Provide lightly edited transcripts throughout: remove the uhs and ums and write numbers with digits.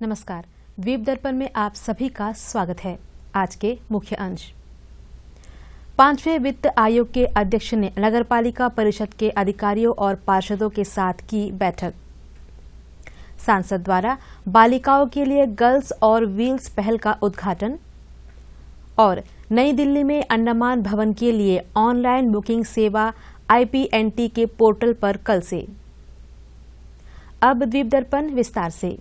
नमस्कार। द्वीप दर्पण में आप सभी का स्वागत है। आज के मुख्य अंश। 5वें वित्त आयोग के अध्यक्ष ने नगरपालिका परिषद के अधिकारियों और पार्षदों के साथ की बैठक। सांसद द्वारा बालिकाओं के लिए गर्ल्स और व्हील्स पहल का उद्घाटन। और नई दिल्ली में अंडमान भवन के लिए ऑनलाइन बुकिंग सेवा IPNT के पोर्टल पर कल से। अब द्वीप दर्पण विस्तार से।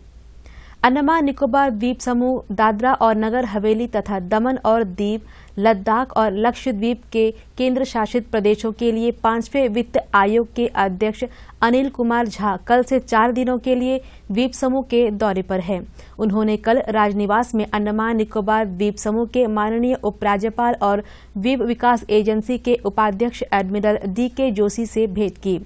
अंडमान निकोबार द्वीप समूह, दादरा और नगर हवेली तथा दमन और दीव, लद्दाख और लक्षद्वीप के केंद्र शासित प्रदेशों के लिए 5वें वित्त आयोग के अध्यक्ष अनिल कुमार झा कल से 4 दिनों के लिए द्वीप समूह के दौरे पर हैं। उन्होंने कल राजनिवास में अंडमान निकोबार द्वीप समूह के माननीय उपराज्यपाल और द्वीप विकास एजेंसी के उपाध्यक्ष एडमिरल DK जोशी से भेंट की।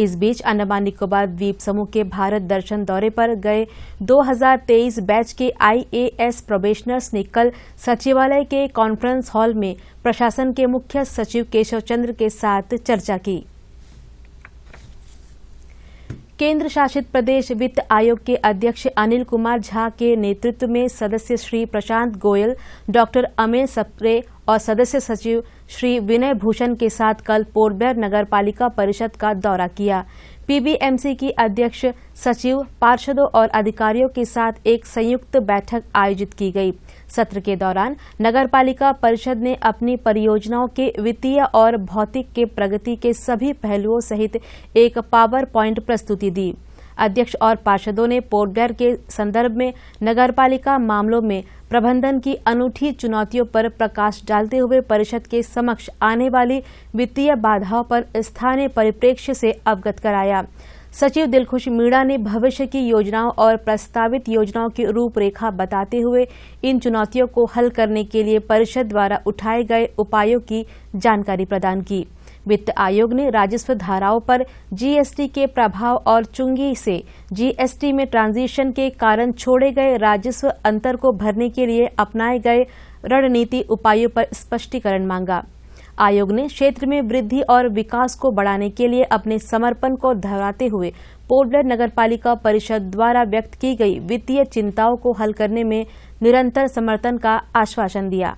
इस बीच अंडमान निकोबार द्वीप समूह के भारत दर्शन दौरे पर गए 2023 बैच के IAS प्रोबेशनर्स ने कल सचिवालय के कॉन्फ्रेंस हॉल में प्रशासन के मुख्य सचिव केशव चंद्र के साथ चर्चा की। केंद्र शासित प्रदेश वित्त आयोग के अध्यक्ष अनिल कुमार झा के नेतृत्व में सदस्य श्री प्रशांत गोयल, डॉक्टर अमेय सप्रे और सदस्य सचिव श्री विनय भूषण के साथ कल पोर्ट ब्लेयर नगर पालिका परिषद का दौरा किया। PBMC की अध्यक्ष, सचिव, पार्षदों और अधिकारियों के साथ एक संयुक्त बैठक आयोजित की गई। सत्र के दौरान नगर पालिका परिषद ने अपनी परियोजनाओं के वित्तीय और भौतिक के प्रगति के सभी पहलुओं सहित एक पावर पॉइंट प्रस्तुति दी। अध्यक्ष और पार्षदों ने पोर्ट ब्लेयर के संदर्भ में नगरपालिका मामलों में प्रबंधन की अनूठी चुनौतियों पर प्रकाश डालते हुए परिषद के समक्ष आने वाली वित्तीय बाधाओं पर स्थानीय परिप्रेक्ष्य से अवगत कराया। सचिव दिलखुश मीणा ने भविष्य की योजनाओं और प्रस्तावित योजनाओं की रूपरेखा बताते हुए इन चुनौतियों को हल करने के लिए परिषद द्वारा उठाए गए उपायों की जानकारी प्रदान की। वित्त आयोग ने राजस्व धाराओं पर GST के प्रभाव और चुंगी से GST में ट्रांजिशन के कारण छोड़े गए राजस्व अंतर को भरने के लिए अपनाए गए रणनीति उपायों पर स्पष्टीकरण मांगा। आयोग ने क्षेत्र में वृद्धि और विकास को बढ़ाने के लिए अपने समर्पण को दोहराते हुए पोर्ट ब्लेयर नगरपालिका परिषद द्वारा व्यक्त की गई वित्तीय चिंताओं को हल करने में निरंतर समर्थन का आश्वासन दिया।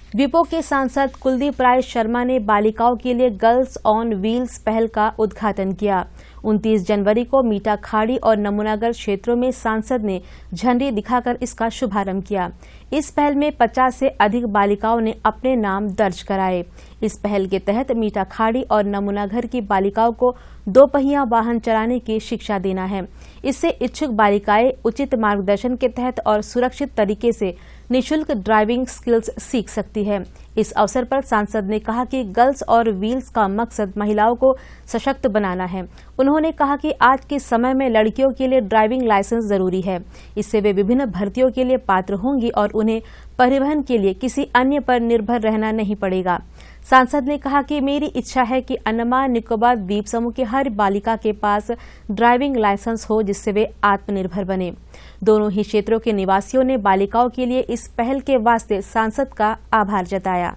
द्वीपों के सांसद कुलदीप राय शर्मा ने बालिकाओं के लिए गर्ल्स ऑन व्हील्स पहल का उद्घाटन किया। 29 जनवरी को मीठा खाड़ी और नमूनागढ़ क्षेत्रों में सांसद ने झंडी दिखाकर इसका शुभारंभ किया। इस पहल में 50 से अधिक बालिकाओं ने अपने नाम दर्ज कराए। इस पहल के तहत मीठा खाड़ी और नमूनागढ़ की बालिकाओं को 2 पहिया वाहन चलाने की शिक्षा देना है। इससे इच्छुक बालिकाएं उचित मार्गदर्शन के तहत और सुरक्षित तरीके से निःशुल्क ड्राइविंग स्किल्स सीख सकती है। इस अवसर पर सांसद ने कहा कि गर्ल्स और व्हील्स का मकसद महिलाओं को सशक्त बनाना है। उन्होंने कहा कि आज के समय में लड़कियों के लिए ड्राइविंग लाइसेंस जरूरी है। इससे वे विभिन्न भर्तियों के लिए पात्र होंगी और उन्हें परिवहन के लिए किसी अन्य पर निर्भर रहना नहीं पड़ेगा। सांसद ने कहा कि मेरी इच्छा है कि अंडमान निकोबार द्वीप समूह की हर बालिका के पास ड्राइविंग लाइसेंस हो, जिससे वे आत्मनिर्भर बने। दोनों ही क्षेत्रों के निवासियों ने बालिकाओं के लिए इस पहल के वास्ते सांसद का आभार जताया।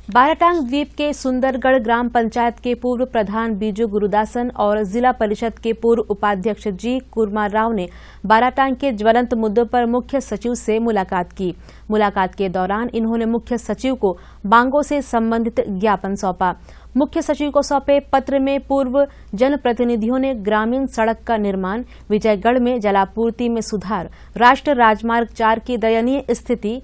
बाराटांग द्वीप के सुंदरगढ़ ग्राम पंचायत के पूर्व प्रधान बीजू गुरुदासन और जिला परिषद के पूर्व उपाध्यक्ष G कुमार राव ने बाराटांग के ज्वलंत मुद्दों पर मुख्य सचिव से मुलाकात की। मुलाकात के दौरान इन्होंने मुख्य सचिव को बांगों से संबंधित ज्ञापन सौंपा। मुख्य सचिव को सौंपे पत्र में पूर्व जनप्रतिनिधियों ने ग्रामीण सड़क का निर्माण, विजयगढ़ में जलापूर्ति में सुधार, राष्ट्रीय राजमार्ग 4 की दयनीय स्थिति,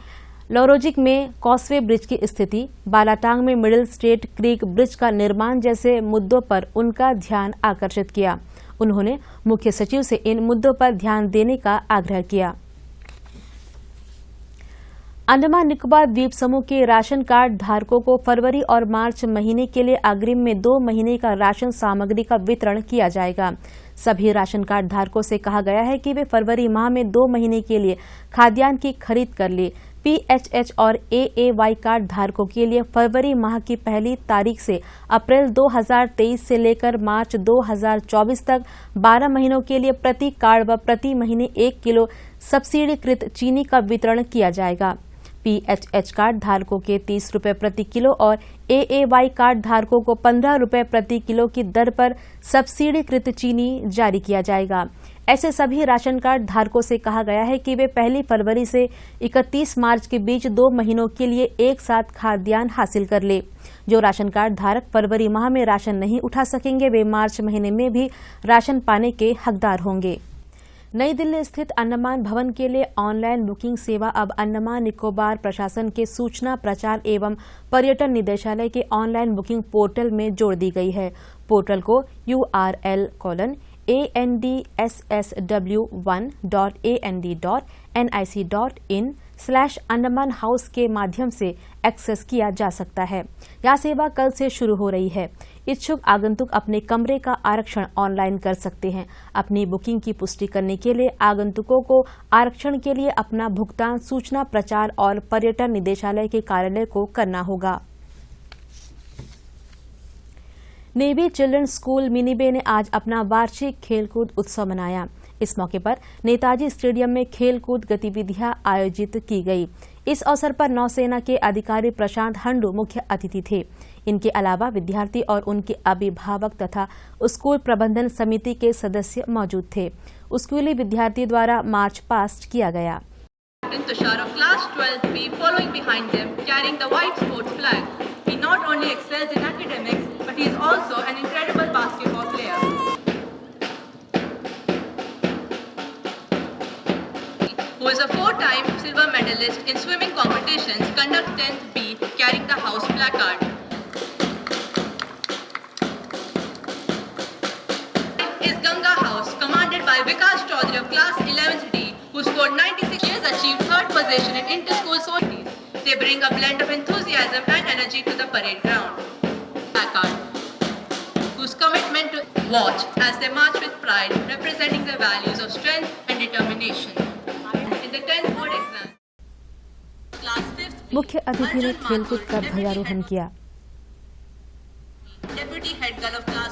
लोरोजिक में कॉसवे ब्रिज की स्थिति, बालाटांग में मिडिल स्टेट क्रीक ब्रिज का निर्माण जैसे मुद्दों पर उनका ध्यान आकर्षित किया। उन्होंने मुख्य सचिव से इन मुद्दों पर ध्यान देने का आग्रह किया। अंडमान निकोबार द्वीप समूह के राशन कार्ड धारकों को फरवरी और मार्च महीने के लिए अग्रिम में 2 महीने का राशन सामग्री का वितरण किया जाएगा। सभी राशन कार्ड धारकों से कहा गया है कि वे फरवरी माह में 2 महीने के लिए खाद्यान्न की खरीद कर ले। PHH और AAY कार्ड धारकों के लिए फरवरी माह की पहली तारीख से अप्रैल 2023 से लेकर मार्च 2024 तक 12 महीनों के लिए प्रति कार्ड व प्रति महीने 1 किलो सब्सिडीकृत चीनी का वितरण किया जाएगा। PHH कार्ड धारकों के 30 रुपये प्रति किलो और AAY कार्ड धारकों को 15 रुपये प्रति किलो की दर पर सब्सिडीकृत चीनी जारी किया जाएगा। ऐसे सभी राशन कार्ड धारकों से कहा गया है कि वे 1 फरवरी से 31 मार्च के बीच 2 महीनों के लिए एक साथ खाद्यान्न हासिल कर ले। जो राशन कार्ड धारक फरवरी माह में राशन नहीं उठा सकेंगे वे मार्च महीने में भी राशन पाने के हकदार होंगे। नई दिल्ली स्थित अंडमान भवन के लिए ऑनलाइन बुकिंग सेवा अब अंडमान निकोबार प्रशासन के सूचना प्रचार एवं पर्यटन निदेशालय के ऑनलाइन बुकिंग पोर्टल में जोड़ दी गई है। पोर्टल को URL:/andsw1.and.nic.in/अंडमान हाउस के माध्यम से एक्सेस किया जा सकता है। यह सेवा कल से शुरू हो रही है। इच्छुक आगंतुक अपने कमरे का आरक्षण ऑनलाइन कर सकते हैं। अपनी बुकिंग की पुष्टि करने के लिए आगंतुकों को आरक्षण के लिए अपना भुगतान सूचना प्रचार और पर्यटन निदेशालय के कार्यालय को करना होगा। नेवी चिल्ड्रंस स्कूल मिनीबे ने आज अपना वार्षिक खेलकूद उत्सव मनाया। इस मौके पर नेताजी स्टेडियम में खेलकूद गतिविधियां आयोजित की गई। इस अवसर पर नौसेना के अधिकारी प्रशांत हंडू मुख्य अतिथि थे। इनके अलावा विद्यार्थी और उनके अभिभावक तथा स्कूल प्रबंधन समिति के सदस्य मौजूद थे। स्कूली विद्यार्थी द्वारा मार्च पास्ट किया गया। Tushar of class 12B following behind them, carrying the white sports flag. He not only excels in academics, but he is also an incredible basketball player. Who is a 4-time silver medalist in swimming competitions, conduct 10th B, carrying the house placard. Is Ganga House, commanded by Vikas Chaudhary of class 11th D, who scored 96 years, achieved 3rd position in inter-school sorties. They bring a blend of enthusiasm and energy to the parade ground. Placard, whose commitment to watch as they march with pride, representing the values of strength and determination. In the 10th board exam, class 5th B, मुख्य अतिथि ने खेलकूद का ध्वजारोहण किया। Deputy head girl of class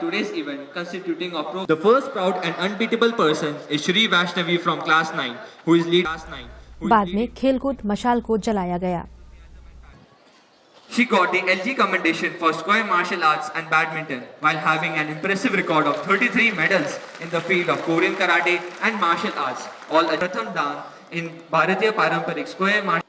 today's event constituting of the first proud and unbeatable person is Shri Vaishnavi from class 9 who is lead class 9 बाद में खेलकूद मशाल को जलाया गया। She got the LG commendation for square martial arts and badminton while having an impressive record of 33 medals in the field of Korean karate and martial arts, all at Pratham Dan in Bharatiya Paramparik square martial.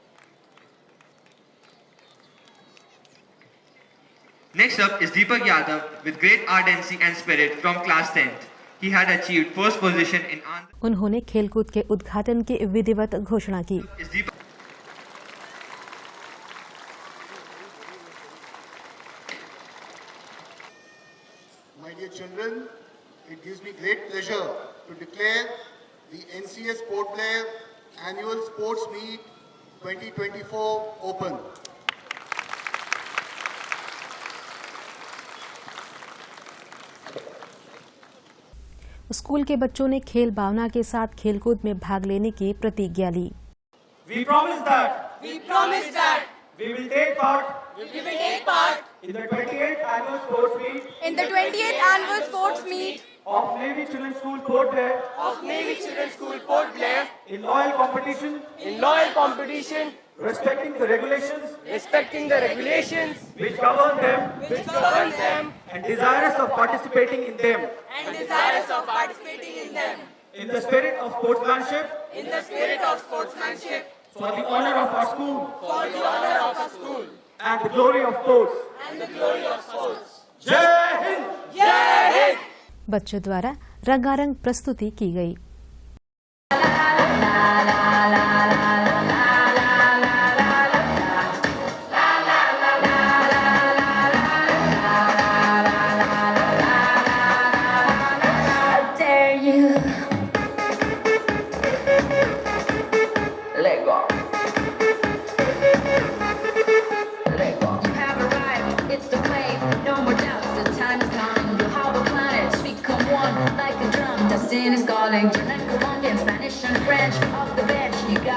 Next up is Deepak Yadav with great ardency and spirit from class 10th. He had achieved first position in Andhra. उन्होंने खेलकूद के उद्घाटन की विधिवत घोषणा की। My dear children, it gives me great pleasure to declare the NCS Port Blair Annual Sports Meet 2024 open. School के बच्चों ने खेल भावना के साथ खेलकूद में भाग लेने की प्रतिज्ञा ली। We promise that we will take part in the 28th annual sports meet of Navy Children's School Port Blair in loyal competition respecting the regulations which govern them and desirous of participating in them in the spirit of sportsmanship for the honor of our school and the glory of sports. Jai Hind! बच्चों द्वारा रंगारंग प्रस्तुति की गई। Is calling, German, Colombian, Spanish and French. Off the bench, you got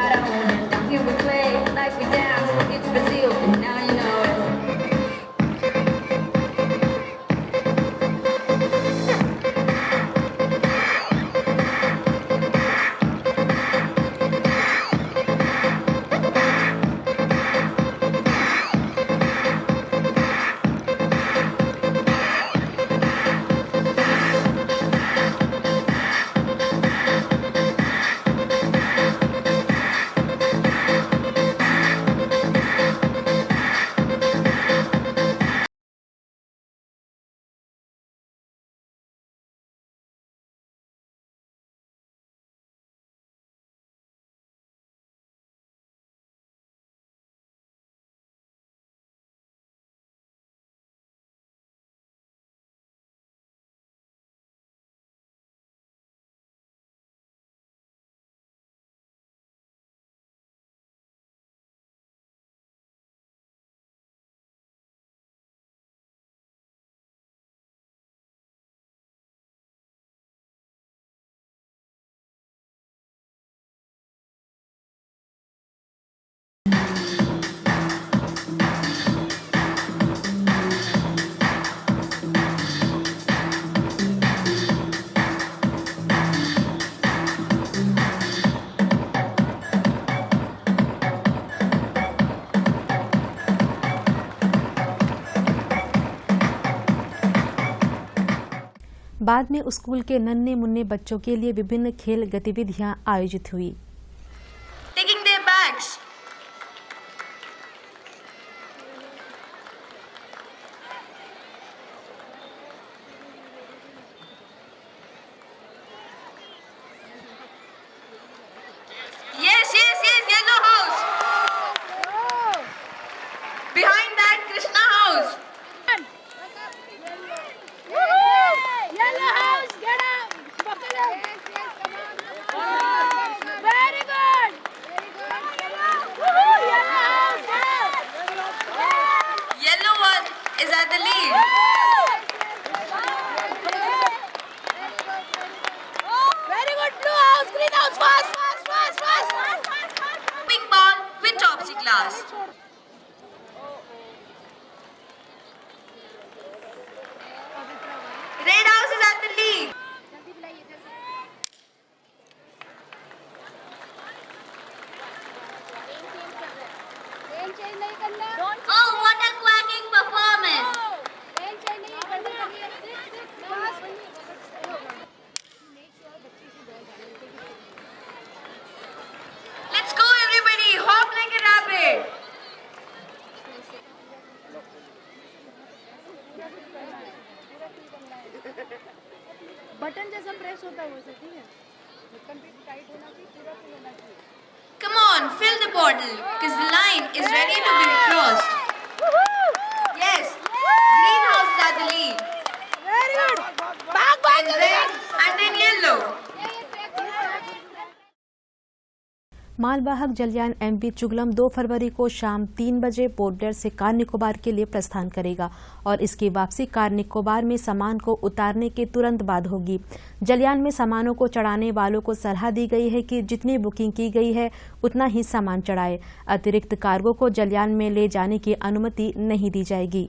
बाद में school के नन्हे मुन्ने बच्चों के लिए विभिन्न खेल गतिविधियां आयोजित हुई। Taking their bags. Yes, yellow house. Behind that, Krishna house. Yellow house, get up! Buckle up! Very good! Woohoo! Yellow house, get up! Yellow one is at the lead. Very good, blue house, green house, fast! Ping ball with Topsy class. Red house is at the lead. Oh, what a quacking performance! Let's go, everybody! Hop like a rabbit! Button जैसा press होता है वैसे, ठीक है? Complete tight होना चाहिए, पूरा full होना चाहिए। Come on, fill the bottle, because the line is ready to be crossed. Yes, green house is at the lead. Very good. Back. And red, and then yellow. मालवाहक जलयान MV चुगलम 2 फरवरी को शाम 3 बजे port Blair से car Nicobar के लिए प्रस्थान करेगा और इसकी वापसी कार निकोबार में सामान को उतारने के तुरंत बाद होगी। जलयान में सामानों को चढ़ाने वालों को सलाह दी गई है कि जितनी बुकिंग की गई है उतना ही सामान चढ़ाए। अतिरिक्त कार्गो को जलयान में ले जाने की अनुमति नहीं दी जाएगी।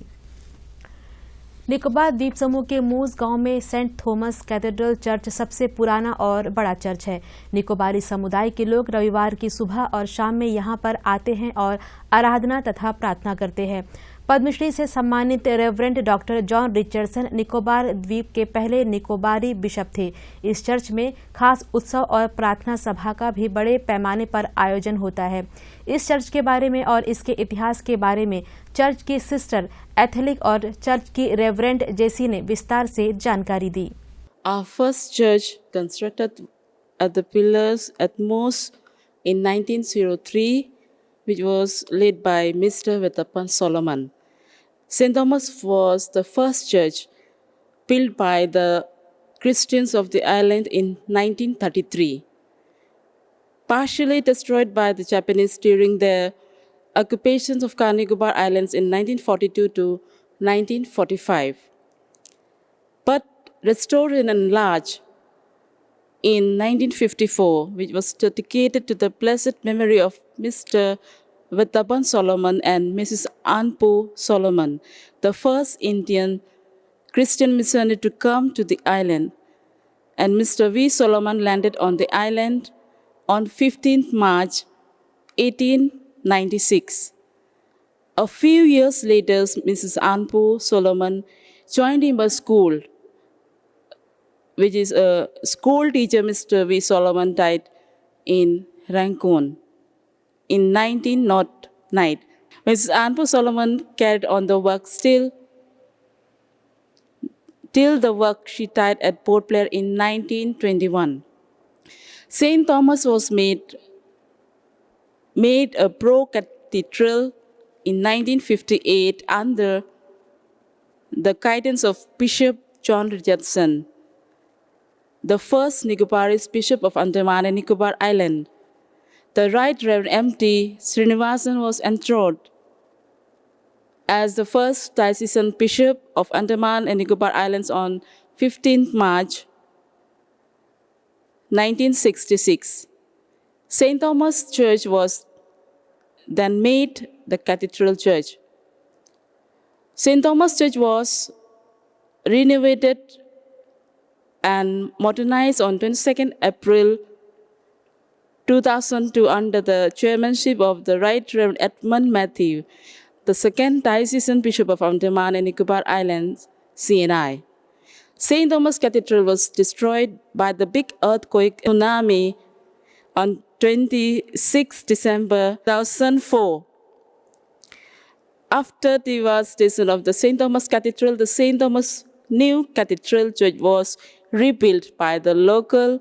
निकोबार द्वीप समूह के मूस गांव में सेंट थॉमस कैथेड्रल चर्च सबसे पुराना और बड़ा चर्च है। निकोबारी समुदाय के लोग रविवार की सुबह और शाम में यहां पर आते हैं और आराधना तथा प्रार्थना करते हैं। पद्मश्री से सम्मानित reverend doctor John Richardson Nicobar द्वीप के पहले निकोबारी बिशप थे। इस चर्च में खास उत्सव और प्रार्थना सभा का भी बड़े पैमाने पर आयोजन होता है। इस चर्च के बारे में और इसके इतिहास के बारे में चर्च की सिस्टर एथलिक और चर्च की रेवरेंड जेसी ने विस्तार से जानकारी दी। Our first church constructed at the pillars at Moss in 1903, which was led by Mr. Vettapan Solomon. St. Thomas was the first church built by the Christians of the island in 1933, partially destroyed by the Japanese during their occupations of Car Nicobar Islands in 1942 to 1945, but restored and enlarged in 1954, which was dedicated to the blessed memory of Mr. Vettapan Solomon and Mrs. Anpu Solomon, the first Indian Christian missionary to come to the island. And Mr. V. Solomon landed on the island on 15th March 1896. A few years later, Mrs. Anpu Solomon joined him at school, which is a school teacher. Mr. V. Solomon died in Rangoon in 1909. Mrs. Anpu Solomon carried on the work till the work she died at Port Blair in 1921. St. Thomas was made a pro-cathedral in 1958 under the guidance of Bishop John Richardson, the first Nicobarese Bishop of Andaman and Nicobar Island. The Right Reverend M.T. Srinivasan was enthroned as the first diocesan bishop of Andaman and Nicobar Islands on 15th March 1966. St. Thomas Church was then made the cathedral church. St. Thomas Church was renovated and modernized on 22nd April 2002 under the chairmanship of the Right Reverend Edmund Matthew, the second diocesan bishop of Andaman and Nicobar Islands, CNI. St. Thomas Cathedral was destroyed by the big earthquake tsunami on 26 December 2004. After the devastation of the St. Thomas Cathedral, the St. Thomas New Cathedral Church was rebuilt by the local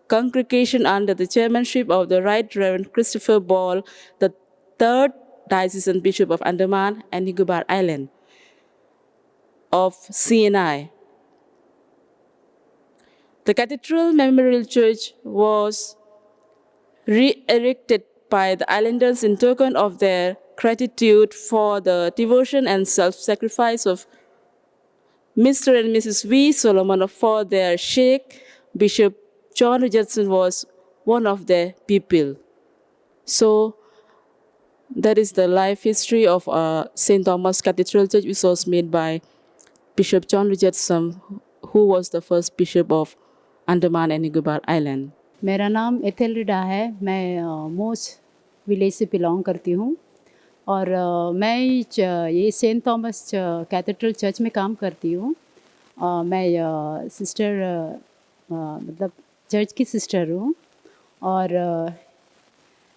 congregation under the chairmanship of the Right Reverend Christopher Ball, the third diocesan bishop of Andaman and Nicobar Island of CNI. The Cathedral Memorial Church was re-erected by the islanders in token of their gratitude for the devotion and self-sacrifice of Mr. and Mrs. V. Solomon for their Sheikh. Bishop John Richardson was one of their people. So that is the life history of St. Thomas Cathedral Church, which was made by Bishop John Richardson, who was the first bishop of Andaman and Nicobar Island. मेरा नाम Ethel रिडा है। मैं मोस village से belong करती हूँ और मैं ये सेंट थॉमस कैथेड्रल चर्च में काम करती हूँ। मैं सिस्टर मतलब चर्च की सिस्टर हूँ और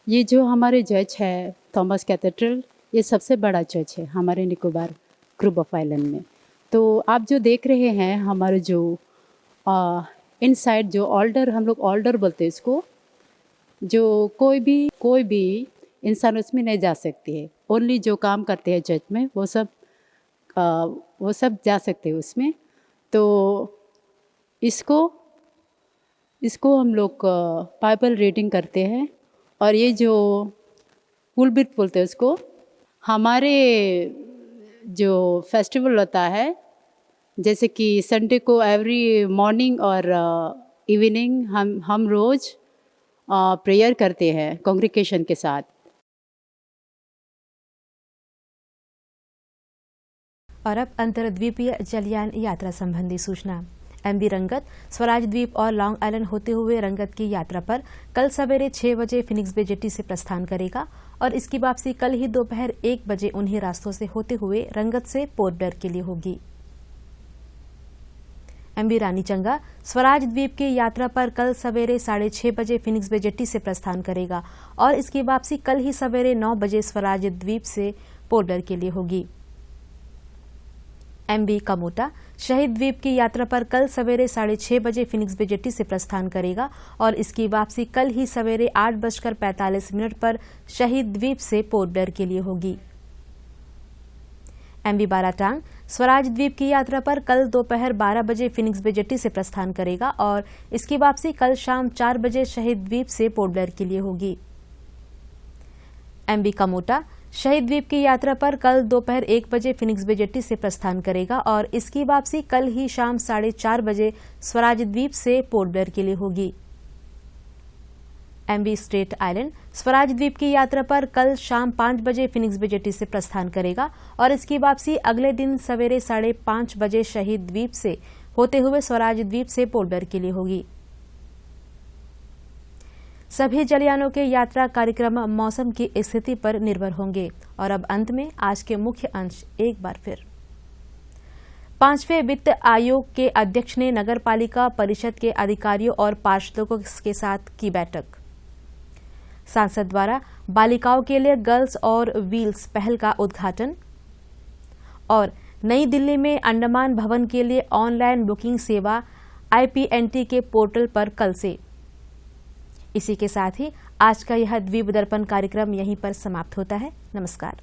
ये जो हमारे चर्च है थॉमस कैथेड्रल, ये सबसे बड़ा चर्च है हमारे निकोबार ग्रुप ऑफ आइलैंड में। तो आप जो देख रहे हैं हमारे जो इनसाइड जो ऑल्डर, हम लोग ऑल्डर बोलते हैं इसको, जो कोई भी इंसान उसमें नहीं जा सकती है। ओनली जो काम करते हैं चर्च में वो सब जा सकते हैं उसमें। तो इसको हम लोग बाइबल रीडिंग करते हैं और ये जो पुलबिट बोलते हैं उसको, हमारे जो फेस्टिवल होता है जैसे कि संडे को एवरी मॉर्निंग और इवनिंग हम रोज़ प्रेयर करते हैं कांग्रीगेशन के साथ। और अब अंतर्द्वीपीय जलयान यात्रा संबंधी सूचना। एमवी रंगत स्वराज द्वीप और लॉन्ग आइलैंड होते हुए रंगत की यात्रा पर कल सवेरे 6 बजे फिनिक्स बे जेटी से प्रस्थान करेगा और इसकी वापसी कल ही दोपहर 1 बजे उन्हीं रास्तों से होते हुए रंगत से पोर्ट ब्लेयर के लिए होगी। एमवी रानीचंगा स्वराज द्वीप की यात्रा पर कल सवेरे 6:30 बजे फिनिक्स बे जेटी से प्रस्थान करेगा और इसकी वापसी कल ही सवेरे 9 बजे स्वराज द्वीप से पोर्ट ब्लेयर के लिए होगी। एमवी कमोटा शहीद द्वीप की यात्रा पर कल सवेरे 6:30 बजे फिनिक्स बे जेटी से प्रस्थान करेगा और इसकी वापसी कल ही सवेरे 8:45 पर शहीद द्वीप से पोर्ट ब्लेयर के लिए होगी। एमवी बाराटांग स्वराज द्वीप की यात्रा पर कल दोपहर 12 बजे फिनिक्स बे जेटी से प्रस्थान करेगा और इसकी वापसी कल शाम 4 बजे शहीद द्वीप से पोर्ट ब्लेयर के लिए होगी। एमवी कमोटा शहीद द्वीप की यात्रा पर कल दोपहर 1 बजे फिनिक्स बे जेटी से प्रस्थान करेगा और इसकी वापसी कल ही शाम 4:30 बजे स्वराज द्वीप से पोर्ट ब्लेयर के लिए होगी। एमवी स्ट्रेट आइलैंड स्वराज द्वीप की यात्रा पर कल शाम 5 बजे फिनिक्स बे जेटी से प्रस्थान करेगा और इसकी वापसी अगले दिन सवेरे 5:30 बजे शहीद द्वीप से होते हुए स्वराज द्वीप से पोर्ट ब्लेयर के लिए होगी। सभी जलयानों के यात्रा कार्यक्रम मौसम की स्थिति पर निर्भर होंगे। और अब अंत में आज के मुख्य अंश एक बार फिर। 5वें वित्त आयोग के अध्यक्ष ने नगर पालिका परिषद के अधिकारियों और पार्षदों के साथ की बैठक। सांसद द्वारा बालिकाओं के लिए गर्ल्स और व्हील्स पहल का उद्घाटन। और नई दिल्ली में अंडमान भवन के लिए ऑनलाइन बुकिंग सेवा IPNT के पोर्टल पर कल से। इसी के साथ ही आज का यह द्वीप दर्पण कार्यक्रम यहीं पर समाप्त होता है। नमस्कार।